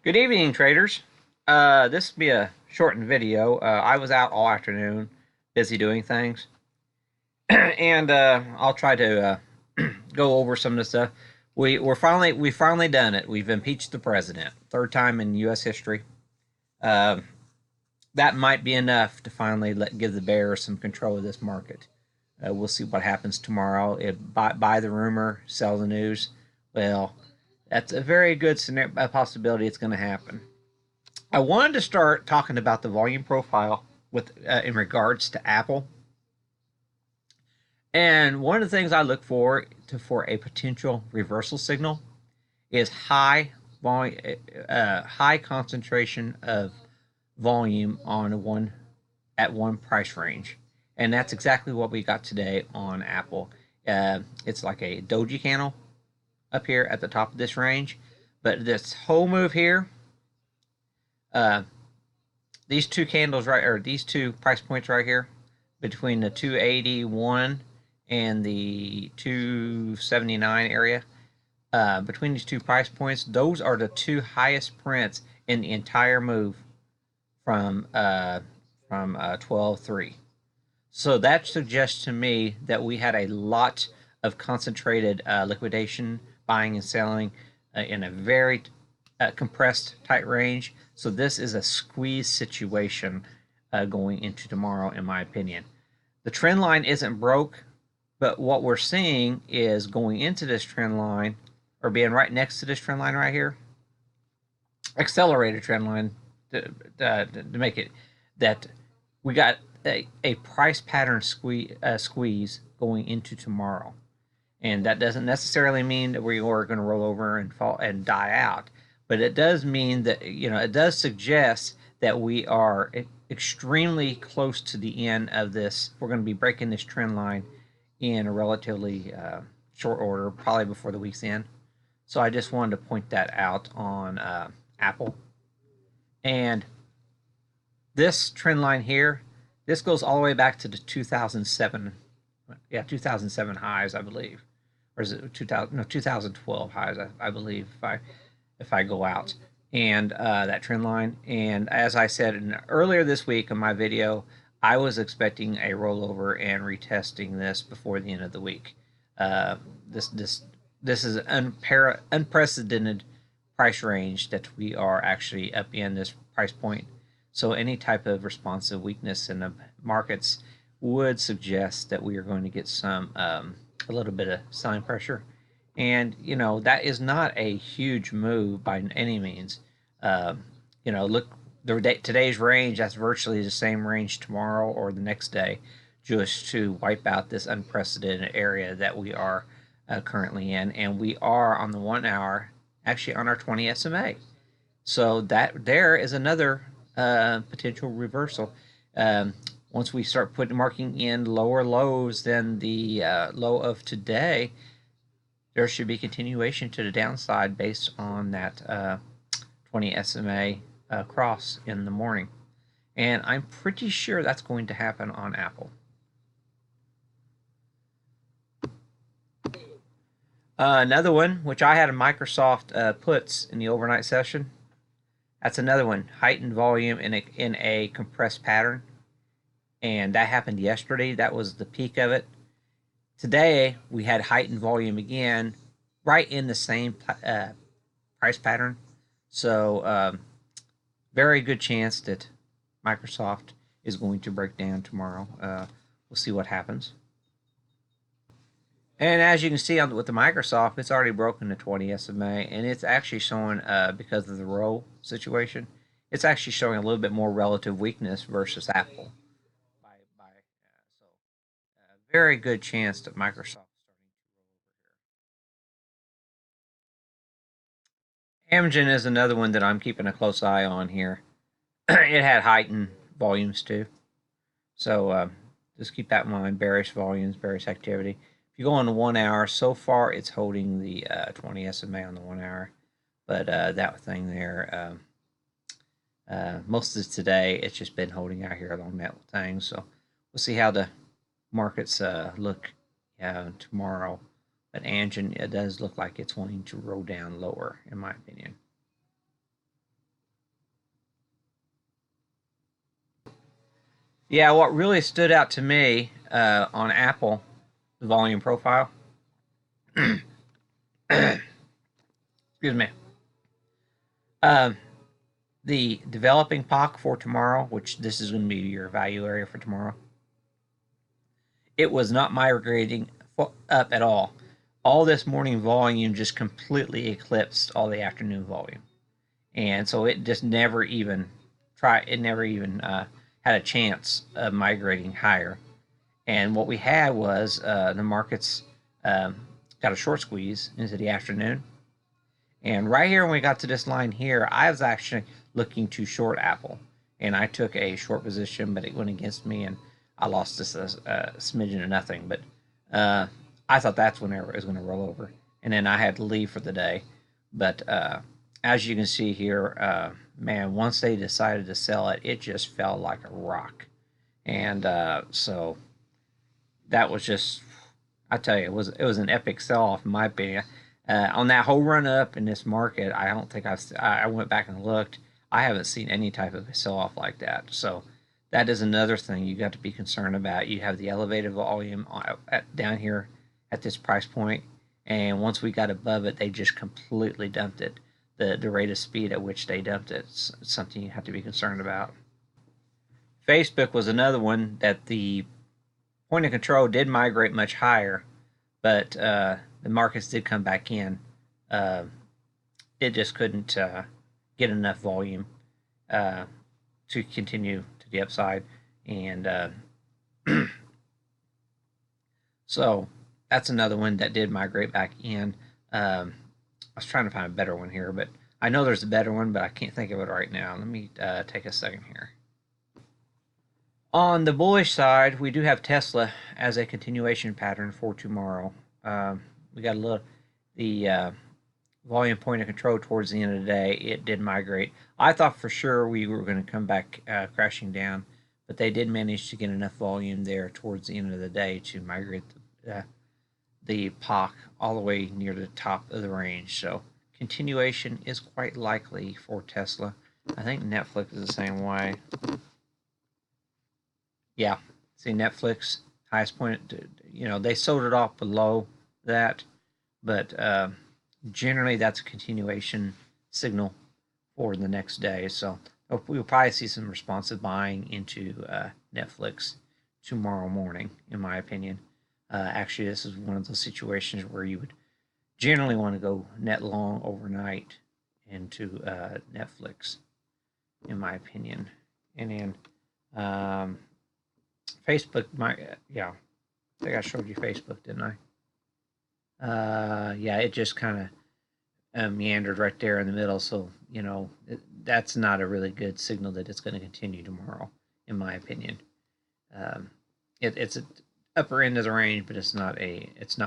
Good evening, traders. This will be a shortened video. I was out all afternoon, busy doing things, and I'll try to go over some of the stuff. We finally done it. We've impeached the president, third time in U.S. history. Uh, that might be enough to finally give the bears some control of this market. We'll see what happens tomorrow. Buy the rumor, sell the news. Well, that's a very good possibility it's going to happen. I wanted to start talking about the volume profile with in regards to Apple. And one of the things I look for a potential reversal signal is high concentration of volume on one price range, and that's exactly what we got today on Apple. It's like a doji candle up here at the top of this range, but this whole move here, uh, these two candles right, or these two price points right here, between the 281 and the 279 area, between these two price points, those are the two highest prints in the entire move from 12.3. So that suggests to me that we had a lot of concentrated liquidation, buying and selling in a very compressed tight range. So this is a squeeze situation going into tomorrow, in my opinion. The trend line isn't broke, but what we're seeing is going into this trend line, or being right next to this trend line right here, accelerated trend line, to make it that we got a price pattern squeeze going into tomorrow. And that doesn't necessarily mean that we are going to roll over and fall and die out, but it does mean that, it does suggest that we are extremely close to the end of this. We're going to be breaking this trend line in a relatively short order, probably before the week's end. So I just wanted to point that out on Apple. And this trend line here, this goes all the way back to the 2007, 2007 highs, I believe, or is it 2000? No, 2012 highs, I believe, if I go out, and that trend line. And as I said earlier this week in my video, I was expecting a rollover and retesting this before the end of the week. This is an unprecedented price range that we are actually up in this price point. So any type of responsive weakness in the markets would suggest that we are going to get a little bit of selling pressure. And, that is not a huge move by any means. Look, today's range, that's virtually the same range tomorrow or the next day, just to wipe out this unprecedented area that we are currently in. And we are on the 1 hour, actually on our 20 SMA. So that there is another potential reversal. Once we start marking in lower lows than the low of today, there should be continuation to the downside based on that 20 SMA cross in the morning. And I'm pretty sure that's going to happen on Apple. Another one, which I had a Microsoft puts in the overnight session. That's another one, heightened volume in a compressed pattern. And that happened yesterday. That was the peak of it. Today, we had heightened volume again, right in the same price pattern. So, very good chance that Microsoft is going to break down tomorrow. We'll see what happens. And as you can see with the Microsoft, it's already broken the 20 SMA, and it's actually showing, because of the roll situation, it's actually showing a little bit more relative weakness versus Apple. So, very good chance that Microsoft is starting to roll over here. Amgen is another one that I'm keeping a close eye on here. It had heightened volumes too. So just keep that in mind. Bearish volumes, bearish activity. If you go on the 1 hour, so far it's holding the 20 SMA on the 1 hour. But that thing there, most of today, it's just been holding out here along that thing. So we'll see how the markets look tomorrow. But Amgen, it does look like it's wanting to roll down lower, in my opinion. Yeah, what really stood out to me on Apple, the volume profile, excuse me, um, the developing POC for tomorrow, which this is going to be your value area for tomorrow, it was not migrating up at all. All this morning volume just completely eclipsed all the afternoon volume, and so it just never even had a chance of migrating higher. And what we had was the markets um, got a short squeeze into the afternoon. And right here, when we got to this line here, I was actually looking to short Apple. And I took a short position, but it went against me, and I lost this smidgen of nothing. But I thought that's whenever it was going to roll over. And then I had to leave for the day. But as you can see here, man, once they decided to sell it, it just fell like a rock. And so that was just, I tell you, it was an epic sell off in my opinion. On that whole run up in this market, I don't think I went back and looked. I haven't seen any type of sell off like that. So that is another thing you got to be concerned about. You have the elevated volume down here at this price point, and once we got above it, they just completely dumped it. The rate of speed at which they dumped it is something you have to be concerned about. Facebook was another one that the point of control did migrate much higher, but the markets did come back in. Uh, it just couldn't get enough volume to continue to the upside, and so that's another one that did migrate back in. I was trying to find a better one here, but I know there's a better one, but I can't think of it right now. Let me take a second here. On the bullish side, we do have Tesla as a continuation pattern for tomorrow. We got a little the volume point of control towards the end of the day. It did migrate. I thought for sure we were going to come back crashing down, but they did manage to get enough volume there towards the end of the day to migrate the POC all the way near the top of the range. So continuation is quite likely for Tesla. I think Netflix is the same way. Yeah, see Netflix highest point. They sold it off below that, but generally that's a continuation signal for the next day. So we'll probably see some responsive buying into Netflix tomorrow morning, in my opinion. Actually, this is one of those situations where you would generally want to go net long overnight into Netflix, in my opinion. And then Facebook, yeah, I think I showed you Facebook, didn't I? Yeah, it just kind of meandered right there in the middle. So that's not a really good signal that it's going to continue tomorrow, in my opinion. Um, it's a upper end of the range, but it's not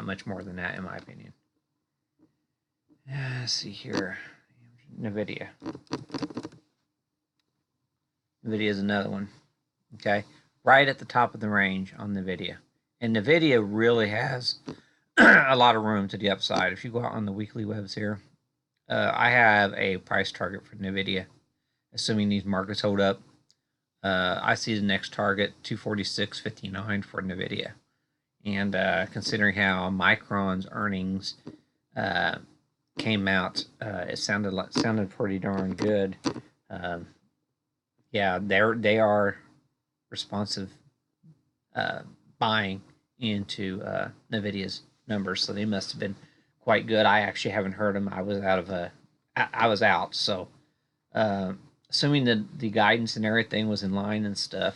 much more than that, in my opinion. Let's see here, Nvidia. Nvidia is another one. Okay, right at the top of the range on Nvidia, and Nvidia really has a lot of room to the upside. If you go out on the weekly webs here, I have a price target for Nvidia, assuming these markets hold up. I see the next target 246.59 for Nvidia, and considering how Micron's earnings came out, it sounded pretty darn good. Yeah, they are responsive buying into Nvidia's numbers, so they must have been quite good. I actually haven't heard them. I was out. So assuming that the guidance and everything was in line and stuff,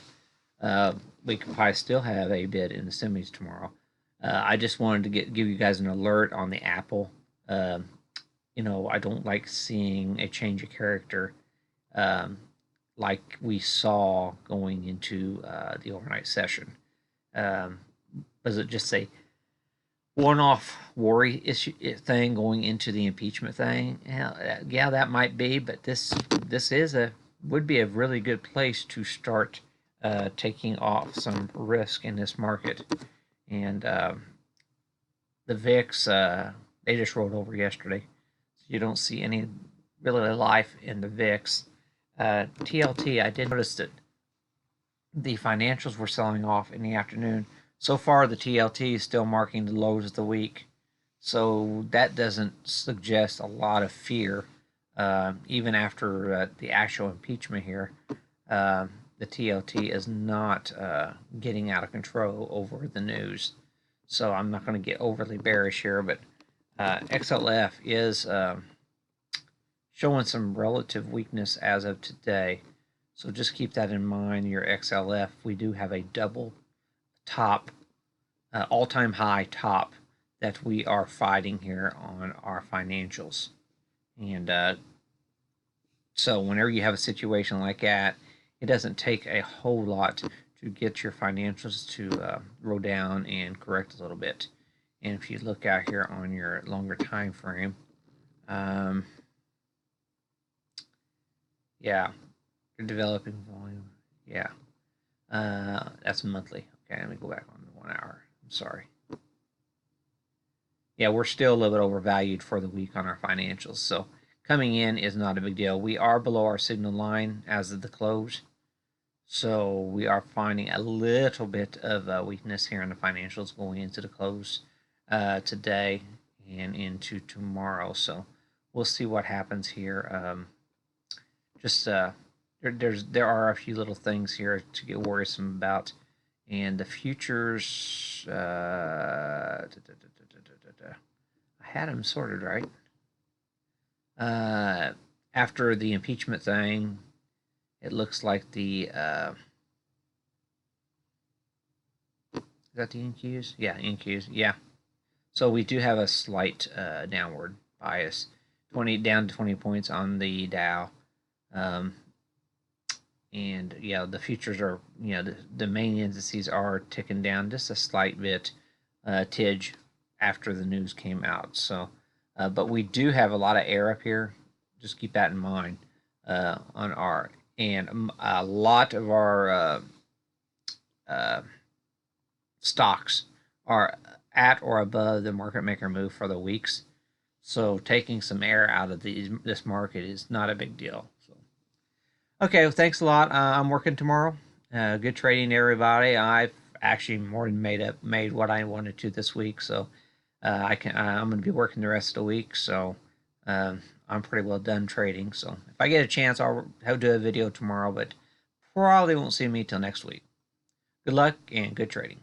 we could probably still have a bid in the semis tomorrow. I just wanted to give you guys an alert on the Apple. I don't like seeing a change of character like we saw going into the overnight session. Was it just a one-off worry issue thing going into the impeachment thing? Yeah, that might be, but this would be a really good place to start taking off some risk in this market. And the VIX, they just rolled over yesterday. So you don't see any really life in the VIX. TLT, I did notice that the financials were selling off in the afternoon. So far, the TLT is still marking the lows of the week. So that doesn't suggest a lot of fear, even after the actual impeachment here. Uh, the TLT is not getting out of control over the news. So I'm not going to get overly bearish here, but XLF is showing some relative weakness as of today. So just keep that in mind. Your XLF, we do have a double top, all-time high top that we are fighting here on our financials. And so whenever you have a situation like that, it doesn't take a whole lot to get your financials to roll down and correct a little bit. And if you look out here on your longer time frame, yeah, you're developing volume. Yeah, that's monthly. Okay, let me go back on the 1 hour. I'm sorry. Yeah, we're still a little bit overvalued for the week on our financials. So coming in is not a big deal. We are below our signal line as of the close. So we are finding a little bit of weakness here in the financials going into the close today and into tomorrow. So we'll see what happens here. There are a few little things here to get worrisome about, and the futures. I had them sorted right. After the impeachment thing, it looks like the is that the NQs? Yeah, NQs. Yeah. So we do have a slight downward bias, 20 down to 20 points on the Dow. And yeah, the futures are, the main indices are ticking down just a slight bit, tidge after the news came out. So, but we do have a lot of air up here. Just keep that in mind on our, and a lot of our uh, stocks are at or above the market maker move for the weeks. So taking some air out of this market is not a big deal. So okay, well, thanks a lot. I'm working tomorrow. Good trading, everybody. I've actually more than made what I wanted to this week. So I'm going to be working the rest of the week. So I'm pretty well done trading. So if I get a chance, I'll do a video tomorrow, but probably won't see me till next week. Good luck and good trading.